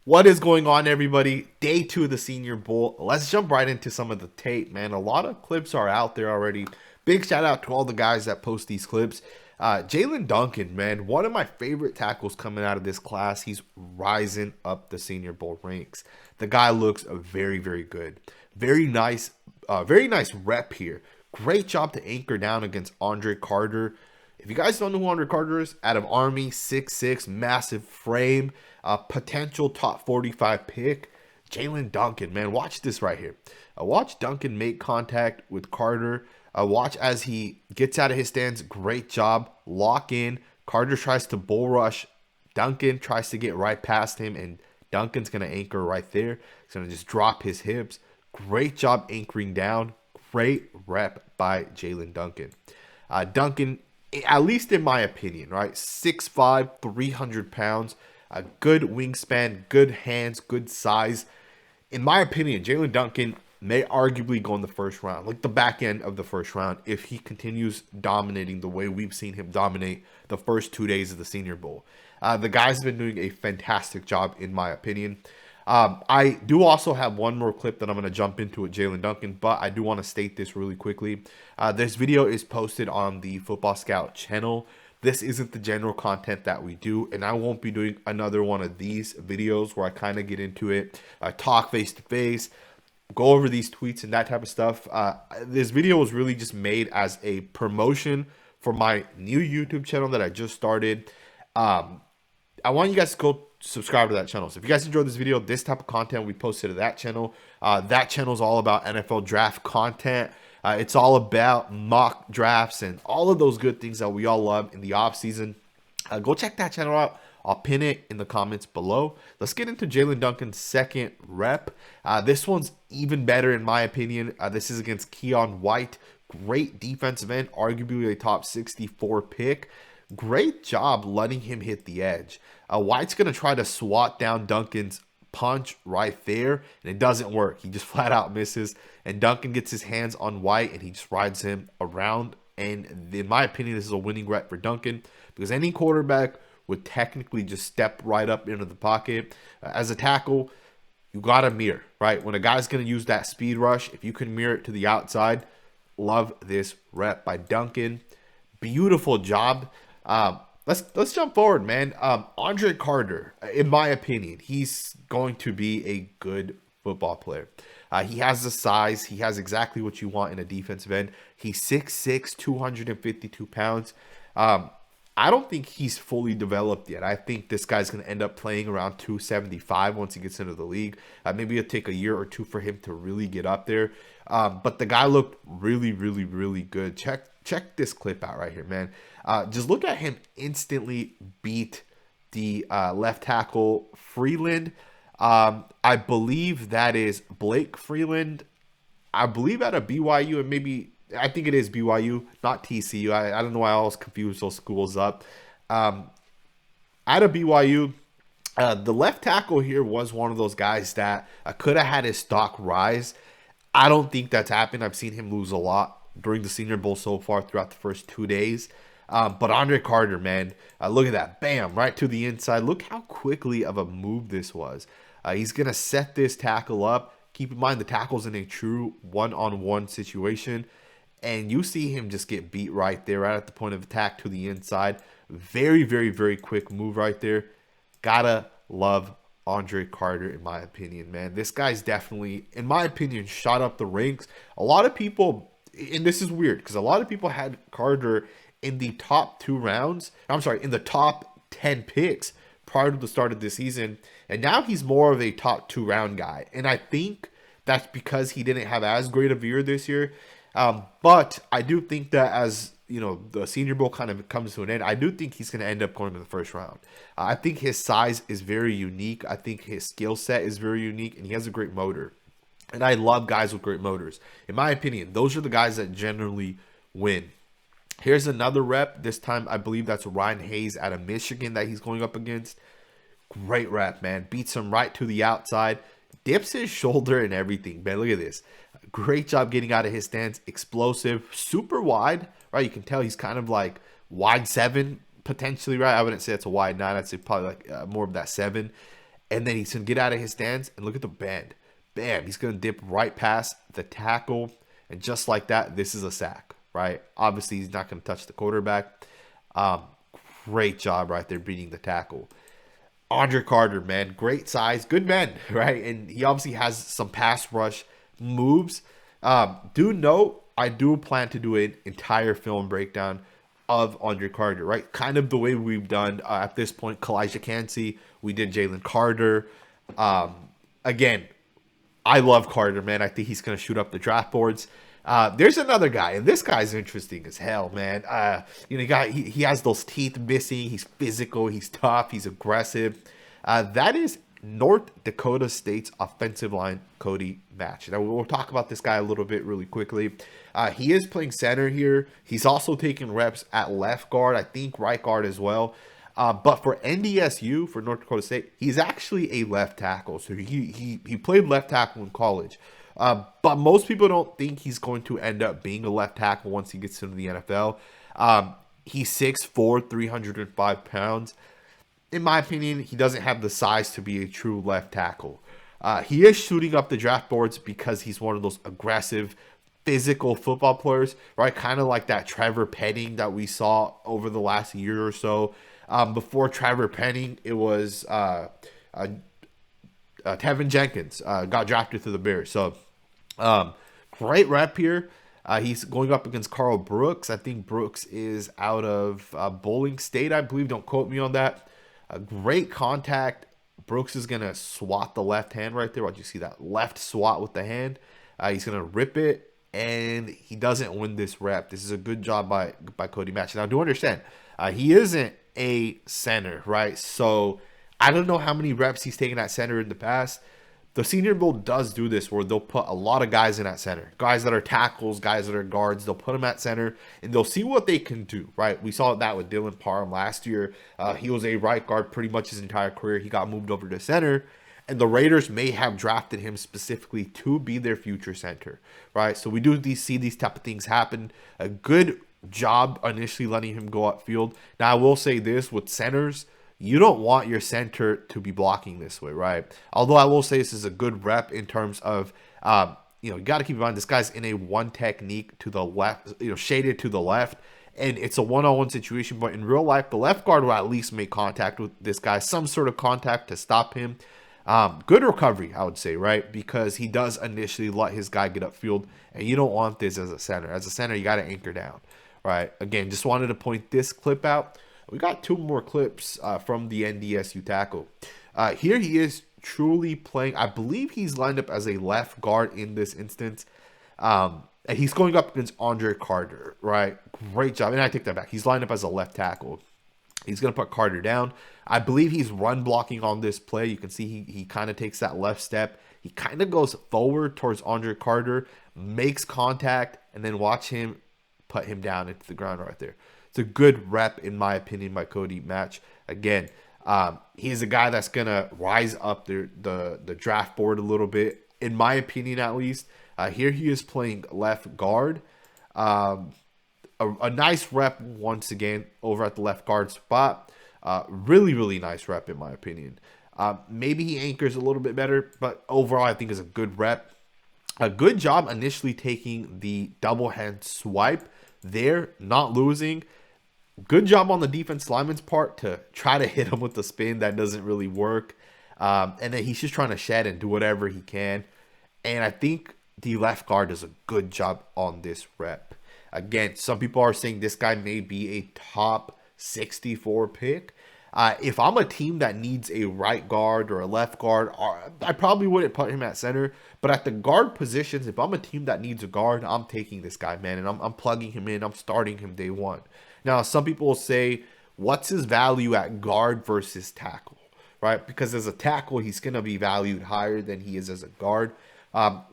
What is going on, everybody? Day 2 of the Senior Bowl. Let's jump right into some of the tape, man. A lot of clips are out there already. Big shout out to all the guys that post these clips. Jaelyn Duncan, man, one of my favorite tackles coming out of this class. He's rising up the Senior Bowl ranks. The guy looks very, very good. Very nice rep here. Great job to anchor down against Andre Carter. If you guys don't know who Andre Carter is, out of Army, 6'6", massive frame, potential top 45 pick. Jaelyn Duncan, man, watch this right here. Watch Duncan make contact with Carter. Watch as he gets out of his stance. Great job. Lock in. Carter tries to bull rush. Duncan tries to get right past him, and Duncan's going to anchor right there. He's going to just drop his hips. Great job anchoring down. Great rep by Jaelyn Duncan. Duncan, at least in my opinion, right? 6'5", 300 pounds, a good wingspan, good hands, good size. In my opinion, Jaelyn Duncan may arguably go in the first round, like the back end of the first round, if he continues dominating the way we've seen him dominate the first 2 days of the Senior Bowl. The guy's been doing a fantastic job, in my opinion. I do also have one more clip that I'm going to jump into with Jaelyn Duncan, but I do want to state this really quickly. This video is posted on the Football Scout channel. This isn't the general content that we do, and I won't be doing another one of these videos where I kind of get into it, talk face to face, go over these tweets and that type of stuff. This video was really just made as a promotion for my new YouTube channel that I just started. I want you guys to go subscribe to that channel. So if you guys enjoyed this video, this type of content we posted to that channel. That channel is all about NFL draft content. It's all about mock drafts and all of those good things that we all love in the off season. Go check that channel out. I'll pin it in the comments below. Let's get into Jaelyn Duncan's second rep. This one's even better in my opinion. This is against Keion White. Great defensive end, arguably a top 64 pick. Great job letting him hit the edge. White's going to try to swat down Duncan's punch right there, and it doesn't work. He just flat out misses, and Duncan gets his hands on White, and he just rides him around. And in my opinion, this is a winning rep for Duncan, because any quarterback would technically just step right up into the pocket. As a tackle, you got to mirror, right? When a guy's going to use that speed rush, if you can mirror it to the outside, love this rep by Duncan. Beautiful job. Let's jump forward, man. Andre Carter, in my opinion, he's going to be a good football player. He has the size. He has exactly what you want in a defensive end. He's 6'6", 252 pounds. I don't think he's fully developed yet. I think this guy's going to end up playing around 275 once he gets into the league. Maybe it'll take a year or two for him to really get up there. But the guy looked really, really, really good. Check this clip out right here, man. Just look at him instantly beat the left tackle Freeland. I believe that is Blake Freeland. I believe out of BYU, and maybe I think it is BYU, not TCU. I don't know why I always confuse those schools up. Out of BYU, the left tackle here was one of those guys that could have had his stock rise. I don't think that's happened. I've seen him lose a lot during the Senior Bowl so far throughout the first 2 days. But Andre Carter, man, look at that. Bam, right to the inside. Look how quickly of a move this was. He's going to set this tackle up. Keep in mind the tackle's in a true one-on-one situation. And you see him just get beat right there, right at the point of attack to the inside. Very, very, very quick move right there. Gotta love Andre Carter, in my opinion, man. This guy's definitely, in my opinion, shot up the ranks. A lot of people, and this is weird, because a lot of people had Carter in the top 2 rounds. I'm sorry, in the top 10 picks prior to the start of the season. And now he's more of a top 2 round guy. And I think that's because he didn't have as great of a year this year. But I do think that as, you know, the Senior Bowl kind of comes to an end, I do think he's going to end up going to the first round. I think his size is very unique. I think his skill set is very unique, and he has a great motor. And I love guys with great motors. In my opinion, those are the guys that generally win. Here's another rep. This time, I believe that's Ryan Hayes out of Michigan that he's going up against. Great rep, man. Beats him right to the outside. Dips his shoulder and everything, man. Look at this. Great job getting out of his stance. Explosive. Super wide, right? You can tell he's kind of like wide 7, potentially, right? I wouldn't say it's a wide 9. I'd say probably like more of that 7. and then he's going to get out of his stance and look at the bend. Bam, he's going to dip right past the tackle, and just like that, this is a sack, right? Obviously, he's not going to touch the quarterback. Great job right there beating the tackle. Andre Carter, man, great size, good man, right? And he obviously has some pass rush moves. Do note, I do plan to do an entire film breakdown of Andre Carter, right? Kind of the way we've done at this point, Kalijah Cansey. We did Jalen Carter. Again, I love Carter, man. I think he's going to shoot up the draft boards. There's another guy, and this guy's interesting as hell, man. He has those teeth missing. He's physical. He's tough. He's aggressive. That is North Dakota State's offensive line, Cody Mauch. Now, we'll talk about this guy a little bit really quickly. He is playing center here. He's also taking reps at left guard, I think right guard as well. But for NDSU, for North Dakota State, he's actually a left tackle. So he played left tackle in college. But most people don't think he's going to end up being a left tackle once he gets into the NFL. He's 6'4", 305 pounds. In my opinion, he doesn't have the size to be a true left tackle. He is shooting up the draft boards because he's one of those aggressive, physical football players, right? Kind of like that Trevor Penning that we saw over the last year or so. Before Trevor Penning, it was Tevin Jenkins got drafted to the Bears. So great rep here. He's going up against Carl Brooks. I think Brooks is out of Bowling State, I believe. Don't quote me on that. Great contact. Brooks is going to swat the left hand right there. Why'd you see that left swat with the hand? He's going to rip it, and he doesn't win this rep. This is a good job by Cody Mauch. Now, do understand, he isn't a center, right? So I don't know how many reps he's taken at center in the past. The Senior Bowl does do this where they'll put a lot of guys in at center. Guys that are tackles, guys that are guards, they'll put them at center, and they'll see what they can do, right? We saw that with Dylan Parham last year. He was a right guard pretty much his entire career. He got moved over to center, and the Raiders may have drafted him specifically to be their future center, right? So we do see these type of things happen. A good job initially letting him go upfield. Now, I will say this, with centers, you don't want your center to be blocking this way, right? Although I will say this is a good rep in terms of, you got to keep in mind this guy's in a one technique to the left, shaded to the left, and it's a one-on-one situation. But in real life, the left guard will at least make contact with this guy, some sort of contact to stop him. Good recovery, I would say, right? Because he does initially let his guy get upfield, and you don't want this as a center. As a center, you got to anchor down, right? Again, just wanted to point this clip out. We got two more clips from the NDSU tackle. Here he is truly playing. I believe he's lined up as a left guard in this instance. And he's going up against Andre Carter, right? Great job. And I take that back. He's lined up as a left tackle. He's going to put Carter down. I believe he's run blocking on this play. You can see he kind of takes that left step. He kind of goes forward towards Andre Carter, makes contact, and then watch him put him down into the ground right there. It's a good rep, in my opinion, by Cody Mauch. Again, he's a guy that's going to rise up the draft board a little bit, in my opinion at least. Here he is playing left guard. A nice rep once again over at the left guard spot. Really, really nice rep, in my opinion. Maybe he anchors a little bit better, but overall I think is a good rep. A good job initially taking the double hand swipe there, not losing. Good job on the defense lineman's part to try to hit him with the spin. That doesn't really work. And then he's just trying to shed and do whatever he can. And I think the left guard does a good job on this rep. Again, some people are saying this guy may be a top 64 pick. If I'm a team that needs a right guard or a left guard, I probably wouldn't put him at center. But at the guard positions, if I'm a team that needs a guard, I'm taking this guy, man. And I'm plugging him in. I'm starting him day one. Now, some people will say, what's his value at guard versus tackle, right? Because as a tackle, he's going to be valued higher than he is as a guard.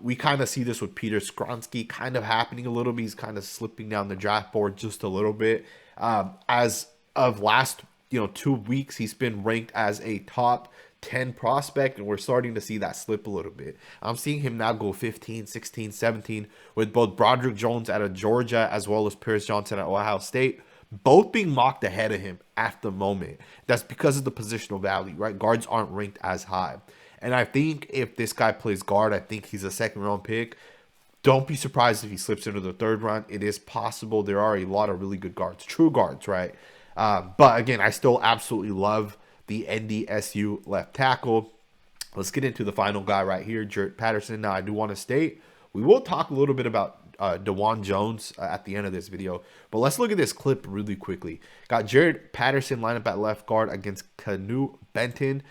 We kind of see this with Peter Skronsky kind of happening a little bit. He's kind of slipping down the draft board just a little bit. As of last 2 weeks, he's been ranked as a top 10 prospect, and we're starting to see that slip a little bit. I'm seeing him now go 15, 16, 17 with both Broderick Jones out of Georgia as well as Pierce Johnson at Ohio State. both being mocked ahead of him at the moment. That's because of the positional value, right? Guards aren't ranked as high. And I think if this guy plays guard, I think he's a second round pick. Don't be surprised if he slips into the third round. It is possible. There are a lot of really good guards, true guards, right? But again, I still absolutely love the NDSU left tackle. Let's get into the final guy right here, Jarrett Patterson. Now, I do want to state, we will talk a little bit about Dawand Jones at the end of this video, but let's look at this clip really quickly. Got Jarrett Patterson lined up at left guard against Canu Benton.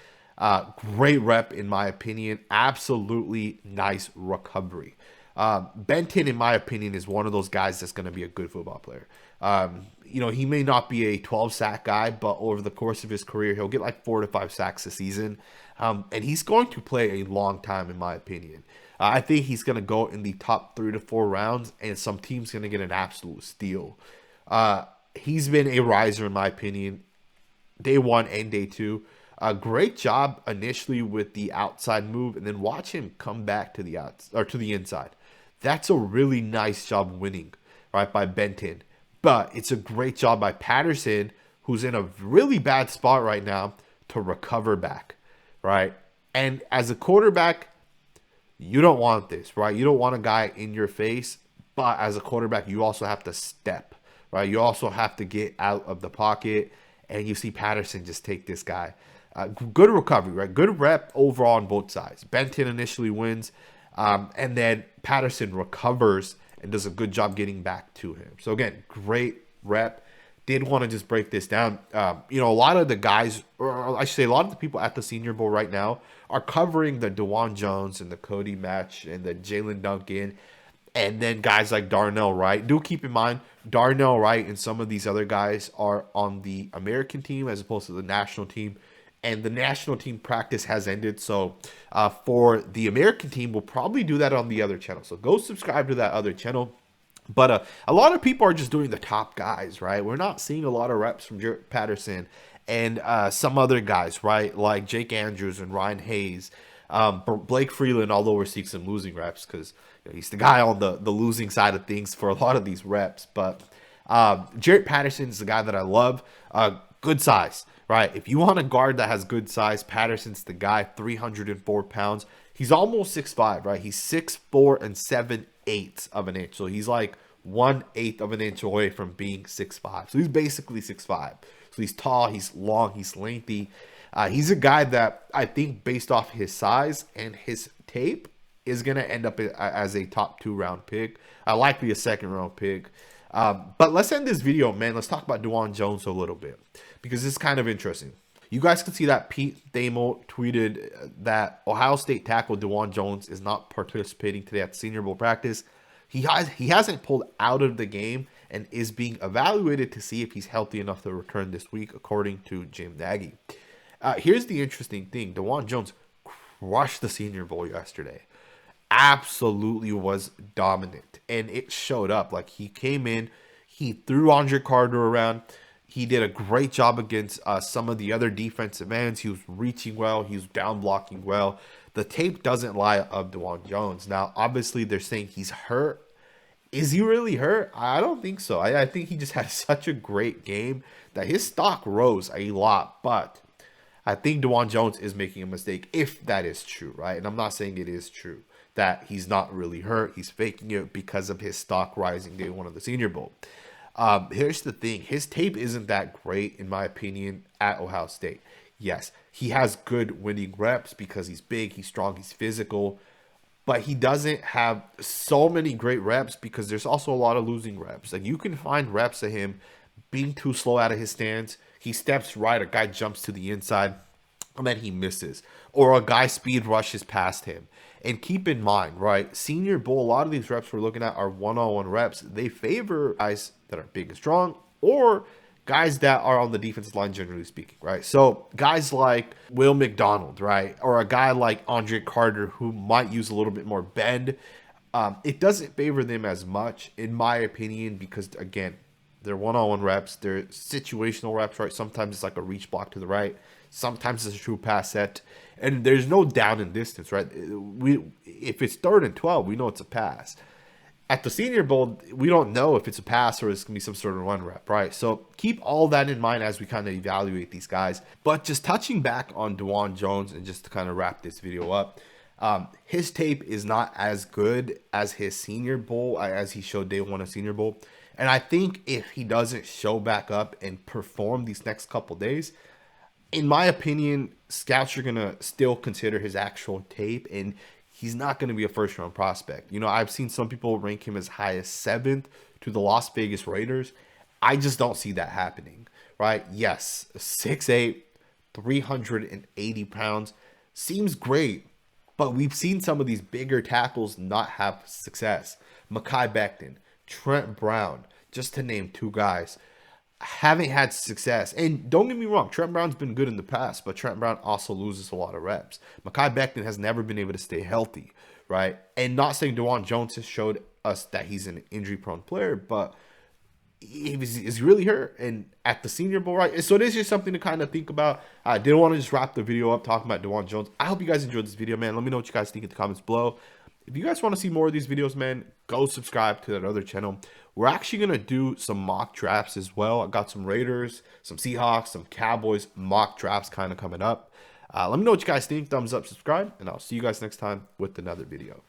Great rep, in my opinion. Absolutely nice recovery. Benton, in my opinion, is one of those guys that's going to be a good football player. You know, he may not be a 12 sack guy, but over the course of his career, he'll get like 4 to 5 sacks a season. And he's going to play a long time, in my opinion. I think he's going to go in the top 3 to 4 rounds, and some team's going to get an absolute steal. He's been a riser, in my opinion, day 1 and day 2. A great job initially with the outside move, and then watch him come back to the to the inside. That's a really nice job winning, right, by Benton. But it's a great job by Patterson, who's in a really bad spot right now, to recover back, right? And as a quarterback, you don't want this, right? You don't want a guy in your face, but as a quarterback, you also have to step, right? You also have to get out of the pocket, and you see Patterson just take this guy. Good recovery, right? Good rep overall on both sides. Benton initially wins, and then Patterson recovers and does a good job getting back to him. So again, great rep. Did want to just break this down. You know, a lot of the guys, or I should say a lot of the people at the Senior Bowl right now are covering the Dawand Jones and the Cody Mauch and the Jaelyn Duncan, and then guys like Darnell Wright. Do keep in mind, Darnell Wright and some of these other guys are on the American team as opposed to the national team. And the national team practice has ended. So for the American team, we'll probably do that on the other channel. So go subscribe to that other channel. But a lot of people are just doing the top guys, right? We're not seeing a lot of reps from Jarrett Patterson and some other guys, right? Like Jake Andrews and Ryan Hayes. Blake Freeland, although we're seeing some losing reps because he's the guy on the losing side of things for a lot of these reps. But Jarrett Patterson is the guy that I love. Good size. Right, if you want a guard that has good size, Patterson's the guy, 304 pounds. He's almost 6'5", right? He's 6'4" and 7/8 of an inch. So he's like 1/8 of an inch away from being 6'5". So he's basically 6'5". So he's tall, he's long, he's lengthy. He's a guy that I think based off his size and his tape is going to end up as a top 2 round pick. Likely a 2nd round pick. But let's end this video, man. Let's talk about Dawand Jones a little bit, because it's kind of interesting. You guys can see that Pete Thamel tweeted that Ohio State tackle Dawand Jones is not participating today at the Senior Bowl practice. He hasn't pulled out of the game and is being evaluated to see if he's healthy enough to return this week, according to Jim Nagy. Here's the interesting thing. Dawand Jones crushed the Senior Bowl yesterday. Absolutely was dominant, and it showed up. Like, he came in, he threw Andre Carter around. He did a great job against some of the other defensive ends. He was reaching well. He was down blocking well. The tape doesn't lie of Dawand Jones. Now, obviously, they're saying he's hurt. Is he really hurt? I don't think so. I think he just had such a great game that his stock rose a lot. But I think Dawand Jones is making a mistake, if that is true, right? And I'm not saying it is true that he's not really hurt. He's faking it because of his stock rising day 1 of the Senior Bowl. Here's the thing. His tape isn't that great, in my opinion, at Ohio State. Yes, he has good winning reps because he's big, he's strong, he's physical. But he doesn't have so many great reps because there's also a lot of losing reps. Like, you can find reps of him being too slow out of his stance. He steps right, a guy jumps to the inside, and then he misses. Or a guy speed rushes past him. And keep in mind, right, Senior Bowl, a lot of these reps we're looking at are one-on-one reps. They favor guys that are big and strong, or guys that are on the defensive line, generally speaking, right? So guys like Will McDonald, right, or a guy like Andre Carter, who might use a little bit more bend, it doesn't favor them as much, in my opinion, because, again, they're one-on-one reps. They're situational reps, right? Sometimes it's like a reach block to the right. Sometimes it's a true pass set. And there's no down and distance, right? If it's 3rd and 12, we know it's a pass. At the Senior Bowl, we don't know if it's a pass or it's going to be some sort of run rep, right? So keep all that in mind as we kind of evaluate these guys. But just touching back on Dawand Jones, and just to kind of wrap this video up, his tape is not as good as his Senior Bowl, as he showed day one of Senior Bowl. And I think if he doesn't show back up and perform these next couple days, in my opinion, scouts are going to still consider his actual tape, and he's not going to be a first round prospect. You know, I've seen some people rank him as high as 7th to the Las Vegas Raiders. I just don't see that happening, right? Yes, 6'8", 380 pounds seems great, but we've seen some of these bigger tackles not have success. Mekhi Becton, Trent Brown, just to name 2 guys, haven't had success. And don't get me wrong, Trent Brown's been good in the past, but Trent Brown also loses a lot of reps. Mekhi Becton has never been able to stay healthy, right? And not saying Dawand Jones has showed us that he's an injury-prone player, but is really hurt and at the Senior Bowl, right? So this is something to kind of think about. I didn't want to just wrap the video up talking about Dawand Jones. I hope you guys enjoyed this video, man. Let me know what you guys think in the comments below. If you guys want to see more of these videos, man, go subscribe to that other channel. We're actually going to do some mock drafts as well. I got some Raiders, some Seahawks, some Cowboys mock drafts kind of coming up. Let me know what you guys think. Thumbs up, subscribe, and I'll see you guys next time with another video.